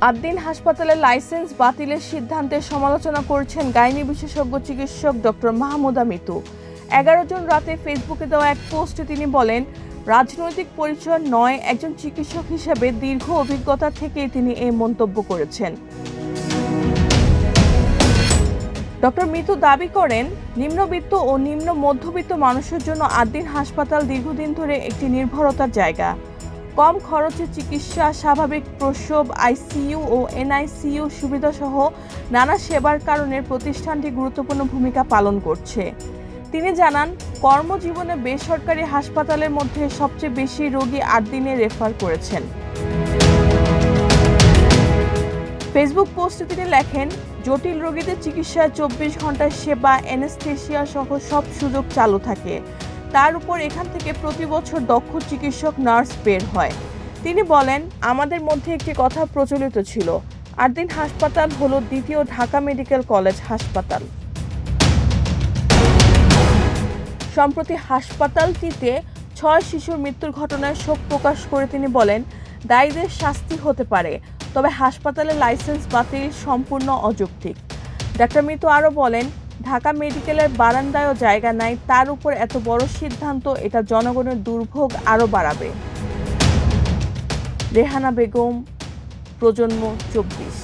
8 দিন হাসপাতালের লাইসেন্স বাতিলের সিদ্ধান্তের সমালোচনা করেছেন গাইনি বিশেষজ্ঞ চিকিৎসক ডক্টর মাহমুদা মিতু। 11 জন রাতে ফেসবুকে দেওয়া এক পোস্টে তিনি বলেন, রাজনৈতিক পরিচয় নয়, একজন চিকিৎসক হিসেবে দীর্ঘ অভিজ্ঞতা থেকেই তিনি এই মন্তব্য করেছেন। ডক্টর মিতু দাবি করেন, নিম্নবিত্ত ও নিম্ন মধ্যবিত্ত মানুষের জন্য 8 দিন হাসপাতাল দীর্ঘদিন ধরে একটি নির্ভরতার জায়গা। কম খরচে চিকিৎসা, স্বাভাবিক প্রসব, আইসিইউ ও এনআইসিইউ সুবিধাসহ নানা সেবার কারণে প্রতিষ্ঠানটি গুরুত্বপূর্ণ ভূমিকা পালন করছে। তিনি জানান, কর্মজীবনে বেসরকারি হাসপাতালের মধ্যে সবচেয়ে বেশি রোগী 8 দিনে রেফার করেছেন। ফেসবুক পোস্টে তিনি লেখেন, জটিল রোগীদের চিকিৎসায় 24 ঘন্টার সেবা, অ্যানেস্থেসিয়া সহ সব সুযোগ চালু থাকে। তার উপর এখান থেকে প্রতি বছর দক্ষ চিকিৎসক, নার্স বের হয়। তিনি বলেন, আমাদের মধ্যে একটি কথা প্রচলিত ছিল, 8 দিন হাসপাতাল হলো দ্বিতীয় ঢাকা মেডিকেল কলেজ হাসপাতাল। সম্প্রতি হাসপাতালটিতে 6 শিশুর মৃত্যুর ঘটনায় শোক প্রকাশ করে তিনি বলেন, দায়ীদের শাস্তি হতে পারে, তবে হাসপাতালের লাইসেন্স বাতিল সম্পূর্ণ অযৌক্তিক। ডাক্তার মিতু আরও বলেন, ঢাকা মেডিকেলের বারান্দায়ও জায়গা নাই, তার উপর এত বড় সিদ্ধান্ত, এটা জনগণের দুর্ভোগ আরও বাড়াবে। রেহানা বেগম, প্রজন্ম 24।